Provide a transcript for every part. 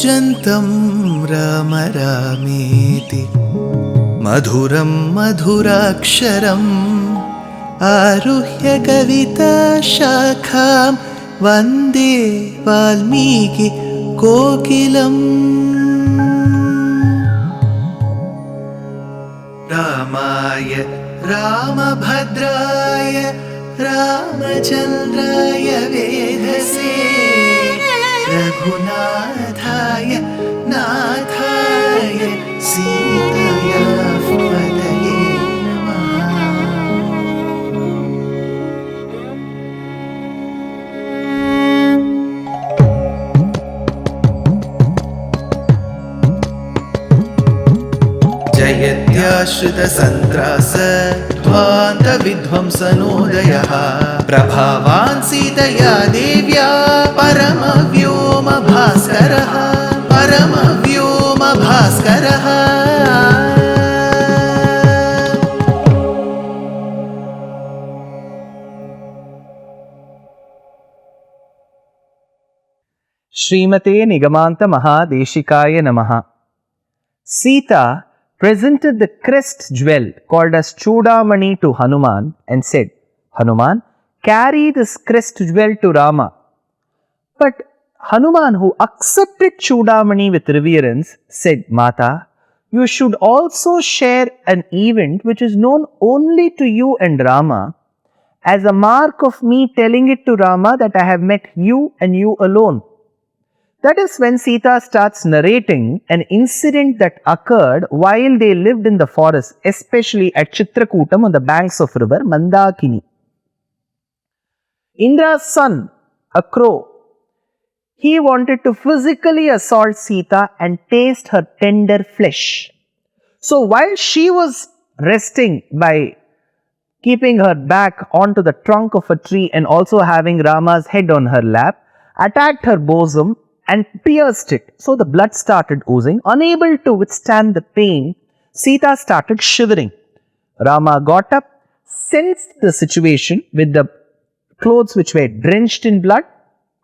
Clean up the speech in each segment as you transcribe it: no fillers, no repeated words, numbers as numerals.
कूजन्तं राम रामेति मधुरं मधुराक्षरम् आरुह्य कविताशाखां वन्दे वाल्मीकि कोकिलम्। रामाय रामभद्राय रामचन्द्राय वेधसे रघुनाथाय नाथाय सीताया पतये नमः। जयत्याश्रितसन्त्रास ध्वान्तविध्वंसनोदयः प्रभावान् सीतया देव्या परमव्योमभास्करः परमव्योमभास्करः। श्रीमते निगमान्त महादेशिकाय नमः। Sita presented the crest jewel called as Chudamani to Hanuman and said, Hanuman, carry this crest jewel to Rama. But Hanuman, who accepted Chudamani with reverence, said, Mata, you should also share an event which is known only to you and Rama as a mark of me telling it to Rama that I have met you and you alone. That is when Sita starts narrating an incident that occurred while they lived in the forest, especially at Chitrakutam on the banks of river Mandakini. Indra's son, a crow, he wanted to physically assault Sita and taste her tender flesh. So while she was resting by keeping her back onto the trunk of a tree and also having Rama's head on her lap, attacked her bosom and pierced it. So the blood started oozing. Unable to withstand the pain, Sita started shivering. Rama got up, sensed the situation with the clothes which were drenched in blood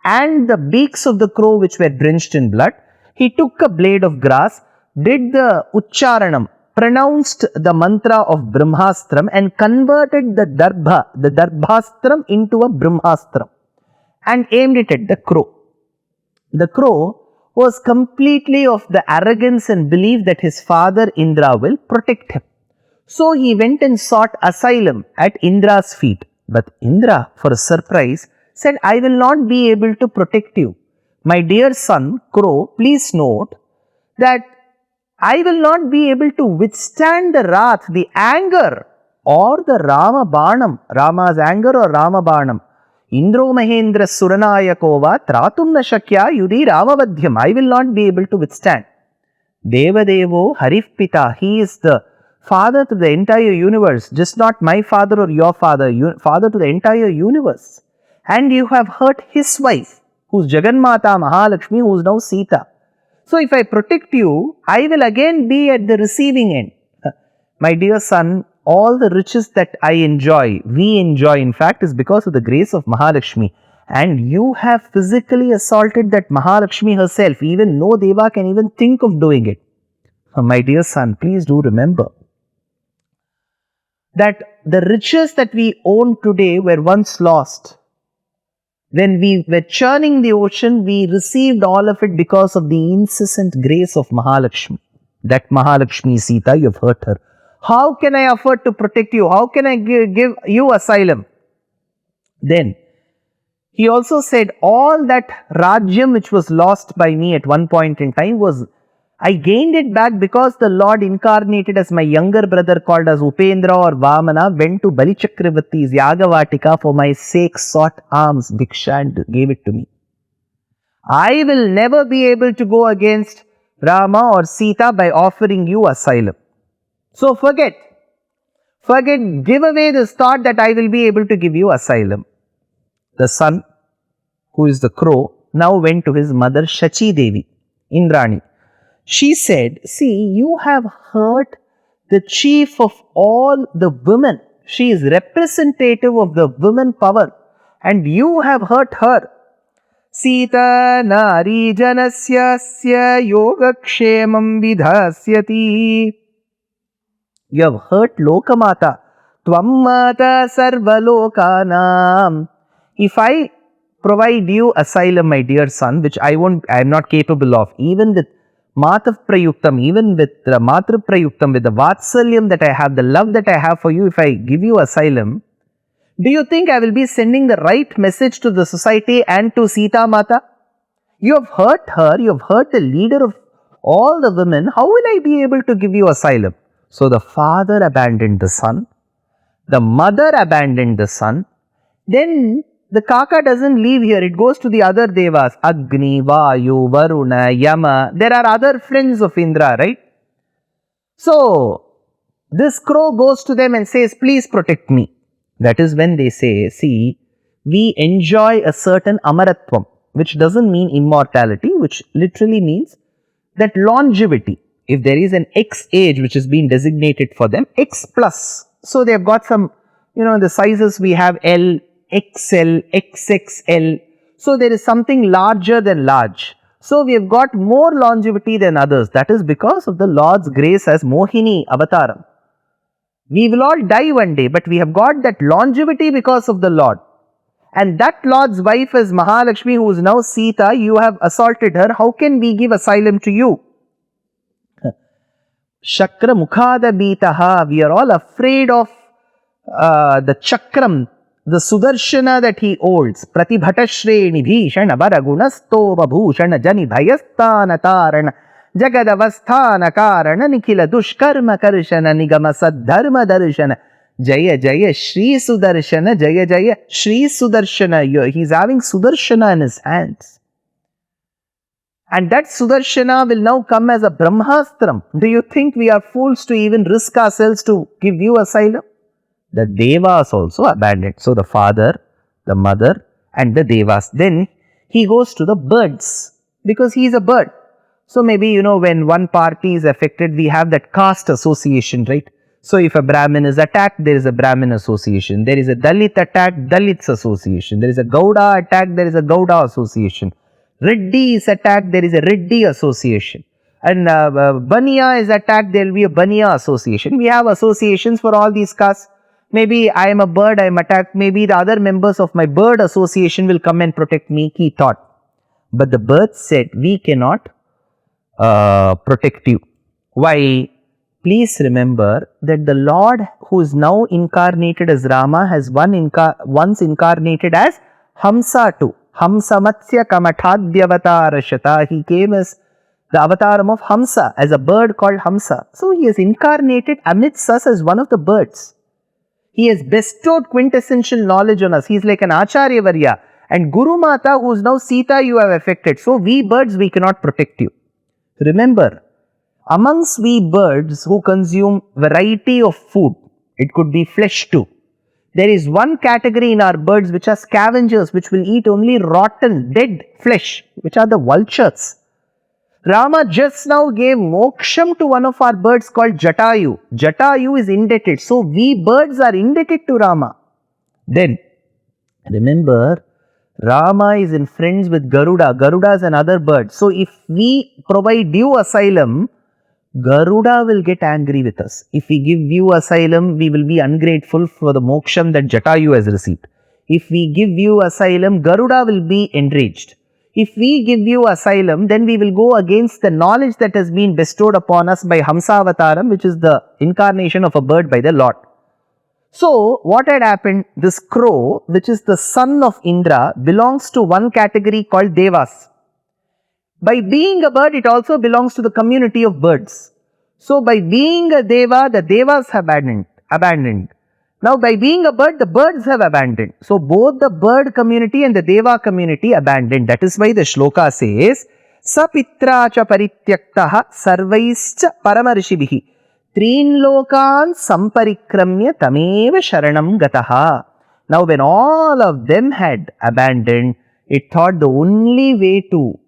and the beaks of the crow which were drenched in blood. He took a blade of grass, did the Ucharanam, pronounced the mantra of Brahmastram and converted the Darbhastram into a Brahmastram and aimed it at the crow. The crow was completely of the arrogance and belief that his father Indra will protect him. So he went and sought asylum at Indra's feet. But Indra, for a surprise, said, I will not be able to protect you. My dear son, crow, please note that I will not be able to withstand the wrath, the anger or the Rama Banam, Rama's anger or Rama Banam. Indro Mahendra Suranayakova Tratum Nashakya Yudi Ramavadhyam. I will not be able to withstand. Devadevo Harif Pita. He is the father to the entire universe. Just not my father or your father. Father to the entire universe. And you have hurt his wife, who is Jagannmata Mahalakshmi, who is now Sita. So if I protect you, I will again be at the receiving end. My dear son, all the riches that I enjoy, we enjoy in fact, is because of the grace of Mahalakshmi. And you have physically assaulted that Mahalakshmi herself. Even no Deva can even think of doing it. My dear son, please do remember that the riches that we own today were once lost. When we were churning the ocean, we received all of it because of the incessant grace of Mahalakshmi. That Mahalakshmi Sita, you have hurt her. How can I afford to protect you? How can I give you asylum? Then, he also said, all that Rajyam which was lost by me at one point in time I gained it back because the Lord incarnated as my younger brother called as Upendra or Vamana went to Bali Chakravarti's Yagavatika for my sake, sought alms, Bhiksha and gave it to me. I will never be able to go against Rama or Sita by offering you asylum. So forget, give away this thought that I will be able to give you asylum. The son, who is the crow, now went to his mother Shachi Devi, Indrani. She said, see, you have hurt the chief of all the women. She is representative of the women power and you have hurt her. Sita nari janasya yogakshemam vidhasyati. You have heard Lokamata. Tvam mata sarvalokanam. If I provide you asylum, my dear son, which I am not capable of, even with Matav Prayuktam, even with Matru Prayuktam, with the Vatsalyam that I have, the love that I have for you, if I give you asylum, do you think I will be sending the right message to the society and to Sita Mata? You have hurt her, you have hurt the leader of all the women. How will I be able to give you asylum? So the father abandoned the son, the mother abandoned the son. Then the kaka doesn't leave here, it goes to the other devas, Agni, Vayu, Varuna, Yama. There are other friends of Indra, right? So this crow goes to them and says, please protect me. That is when they say, see, we enjoy a certain amaratvam, which doesn't mean immortality, which literally means that longevity. If there is an X age which has been designated for them, X plus. So they have got some, the sizes we have L, XL, XXL. So there is something larger than large. So we have got more longevity than others. That is because of the Lord's grace as Mohini Avataram. We will all die one day, but we have got that longevity because of the Lord. And that Lord's wife is Mahalakshmi, who is now Sita. You have assaulted her. How can we give asylum to you? Shakra Mukhada Bitaha. We are all afraid of the Chakram, the Sudarshana that he holds. Pratibhatashreni Bhishana Baragunastova Bhushana Jani Bhayasthana Tarana Jagadavasthana Karana Nikhila Dushkarma Karshana Nigama Saddharma Darshana Jaya Jaya Shri Sudarshana Jaya Jaya Shri Sudarshana. He's having Sudarshana in his hands. And that Sudarshana will now come as a Brahmastram. Do you think we are fools to even risk ourselves to give you asylum? The Devas also abandoned. So the father, the mother and the Devas. Then he goes to the birds because he is a bird. So maybe, when one party is affected, we have that caste association, right? So if a Brahmin is attacked, there is a Brahmin association. There is a Dalit attacked, Dalits association. There is a Gauda attacked, there is a Gauda association. Reddy is attacked, there is a Reddy association. And Baniya is attacked, there will be a Baniya association. We have associations for all these castes. Maybe I am a bird, I am attacked. Maybe the other members of my bird association will come and protect me, he thought. But the bird said, we cannot protect you. Why? Please remember that the Lord who is now incarnated as Rama has once incarnated as Hamsa too. Hamsamatsya Kamatadhyavatara. He came as the avataram of Hamsa, as a bird called Hamsa. So he is incarnated amidst us as one of the birds. He has bestowed quintessential knowledge on us. He is like an Acharya Varya. And Guru Mata, who is now Sita, you have affected. So we birds, we cannot protect you. Remember, amongst we birds who consume variety of food, it could be flesh too. There is one category in our birds which are scavengers, which will eat only rotten, dead flesh, which are the vultures. Rama just now gave moksham to one of our birds called Jatayu. Jatayu is indebted. So we birds are indebted to Rama. Then, remember, Rama is in friends with Garuda. Garuda is another bird. So if we provide you asylum, Garuda will get angry with us. If we give you asylum, we will be ungrateful for the moksham that Jatayu has received. If we give you asylum, Garuda will be enraged. If we give you asylum, then we will go against the knowledge that has been bestowed upon us by Hamsa Avataram, which is the incarnation of a bird by the Lord. So, what had happened? This crow, which is the son of Indra, belongs to one category called Devas. By being a bird, it also belongs to the community of birds. So, by being a Deva, the Devas have abandoned. Now, by being a bird, the birds have abandoned. So, both the bird community and the Deva community abandoned. That is why the shloka says, Sapitra cha parityaktaha sarvaischa paramarishibihi Trin lokan samparikramya tameva sharanam gataha. Now, when all of them had abandoned, it thought the only way to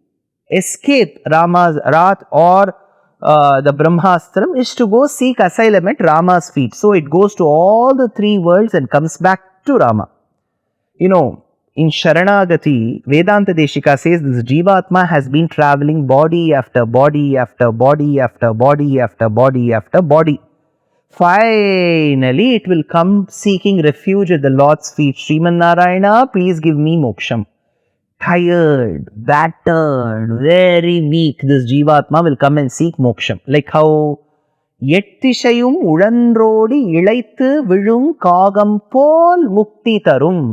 escape Rama's wrath or the Brahmastram is to go seek asylum at Rama's feet. So, it goes to all the three worlds and comes back to Rama. in Sharanagati, Vedanta Deshika says this Jivatma has been traveling body after body after body after body after body after body. Finally, it will come seeking refuge at the Lord's feet. Sriman Narayana, please give me moksham. Tired, battered, very weak, this Jivatma will come and seek moksham. Like how எட்டிசையும் உழன்றோடி இளைத்து விழும் காகம் போல் முக்தி தரும்.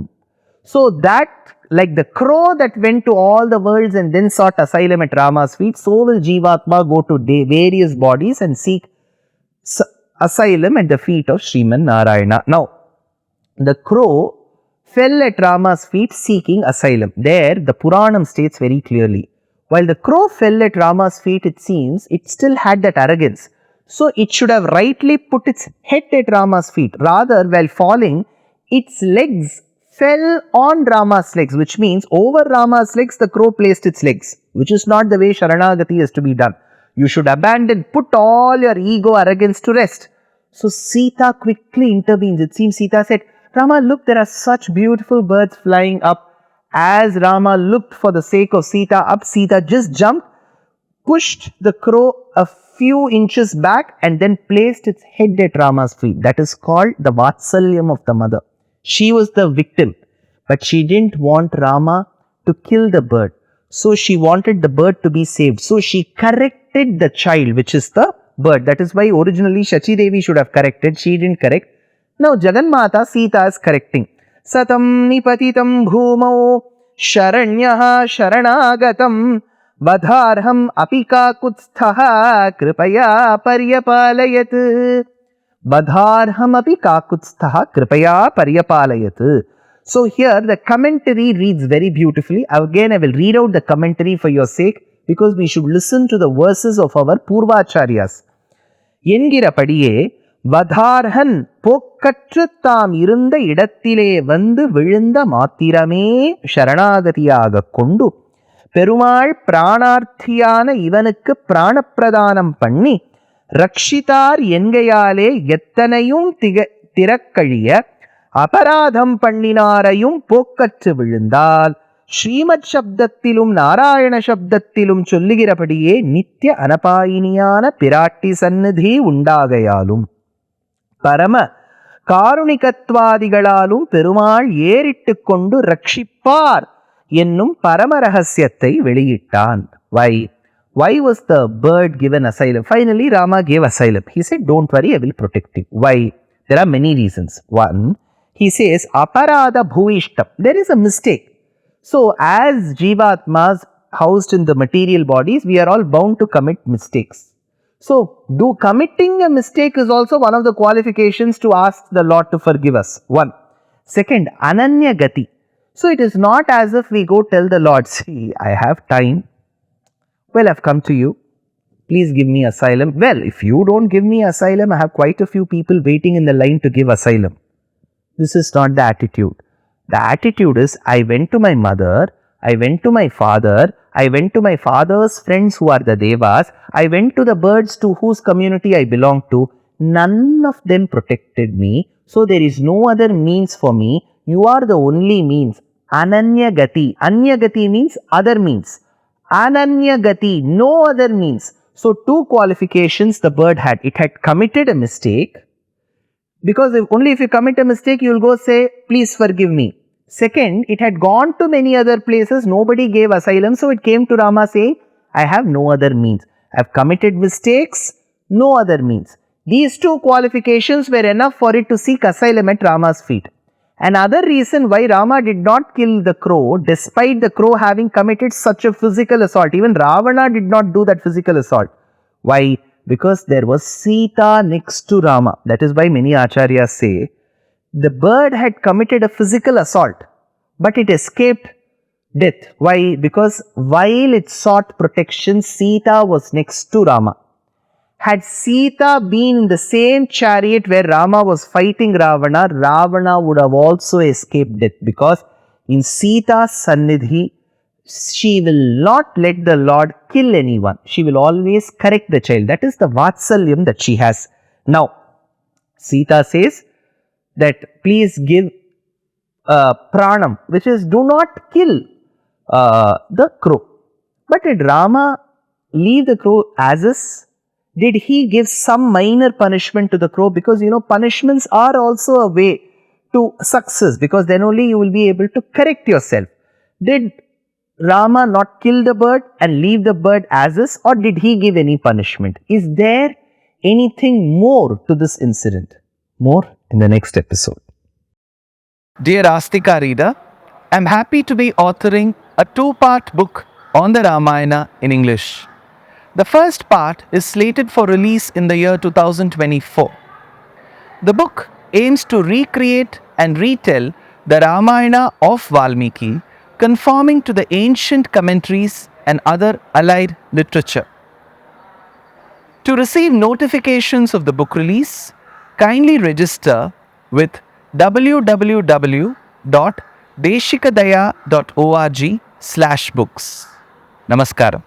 So that, like the crow that went to all the worlds and then sought asylum at Rama's feet, so will Jivatma go to various bodies and seek asylum at the feet of Sriman Narayana. Now, the crow fell at Rama's feet seeking asylum. There, the Puranam states very clearly. While the crow fell at Rama's feet, it seems, it still had that arrogance. So, it should have rightly put its head at Rama's feet. Rather, while falling, its legs fell on Rama's legs, which means over Rama's legs, the crow placed its legs, which is not the way Sharanagati is to be done. You should abandon, put all your ego, arrogance to rest. So, Sita quickly intervenes. It seems Sita said, Rama, look, there are such beautiful birds flying up. As Rama looked for the sake of Sita up, Sita just jumped, pushed the crow a few inches back and then placed its head at Rama's feet. That is called the Vatsalyam of the mother. She was the victim, but she didn't want Rama to kill the bird. So she wanted the bird to be saved. So she corrected the child, which is the bird. That is why originally Shachi Devi should have corrected. She didn't correct. Now Jagannatha, Sita is correcting. Satam nipatitam bhumau sharanyaha sharanagatam vadharham apika kutsthaha kripaya paryapalayat. Vadharham apika kutsthaha kripaya paryapalayat. So here the commentary reads very beautifully. Again, I will read out the commentary for your sake because we should listen to the verses of our Purvacharyas. என்கிறபடியே வதார்ஹன் போக்கற்று தாம் இருந்த இடத்திலே வந்து விழுந்த மாத்திரமே சரணாகதியாக கொண்டு பெருமாள் பிராணார்த்தியான இவனுக்கு பிராணப்பிரதானம் பண்ணி ரக்ஷிதார் என்கையாலே எத்தனையும் திறக்கழிய அபராதம் பண்ணினாரையும் போக்கற்று விழுந்தால் ஸ்ரீமத் சப்தத்திலும் நாராயண சப்தத்திலும் சொல்லுகிறபடியே நித்திய அனபாயினியான பிராட்டி சந்நிதி உண்டாகையாலும் பரம காருணிகத்வாதிகளாலும் பெருமாள் ஏறிட்டு கொண்டு ரட்சிப்பார் என்னும் பரம ரகசியத்தை வெளியிட்டான். Why was the bird given asylum? Finally, Rama gave asylum. He said, don't worry, I will protect you. Why? There are many reasons. One, he says, aparada bhuvishtam. There is a mistake. So, as Jivatmas housed in the material bodies, we are all bound to commit mistakes. So, committing a mistake is also one of the qualifications to ask the Lord to forgive us. One. Second, ananya gati. So, it is not as if we go tell the Lord, see, I have time. Well, I've come to you. Please give me asylum. Well, if you don't give me asylum, I have quite a few people waiting in the line to give asylum. This is not the attitude. The attitude is, I went to my mother, I went to my father, I went to my father's friends who are the Devas, I went to the birds to whose community I belong to. None of them protected me. So there is no other means for me. You are the only means. Ananya gati. Anya gati means other means. Ananya gati, no other means. So two qualifications the bird had. It had committed a mistake. Because only if you commit a mistake, you will go say, please forgive me. Second, it had gone to many other places, nobody gave asylum, so it came to Rama saying, I have no other means. I have committed mistakes, no other means. These two qualifications were enough for it to seek asylum at Rama's feet. Another reason why Rama did not kill the crow, despite the crow having committed such a physical assault, even Ravana did not do that physical assault. Why? Because there was Sita next to Rama. That is why many acharyas say, the bird had committed a physical assault, but it escaped death. Why? Because while it sought protection, Sita was next to Rama. Had Sita been in the same chariot where Rama was fighting Ravana, Ravana would have also escaped death, because in Sita's Sannidhi, she will not let the Lord kill anyone. She will always correct the child. That is the Vatsalyam that she has. Now, Sita says that please give pranam, which is do not kill the crow. But did Rama leave the crow as is? Did he give some minor punishment to the crow? Because punishments are also a way to success, because then only you will be able to correct yourself. Did Rama not kill the bird and leave the bird as is, or did he give any punishment? Is there anything more to this incident? More in the next episode. Dear Astika reader, I am happy to be authoring a two-part book on the Ramayana in English. The first part is slated for release in the year 2024. The book aims to recreate and retell the Ramayana of Valmiki, conforming to the ancient commentaries and other allied literature. To receive notifications of the book release, kindly register with www.deshikadaya.org/books. Namaskaram.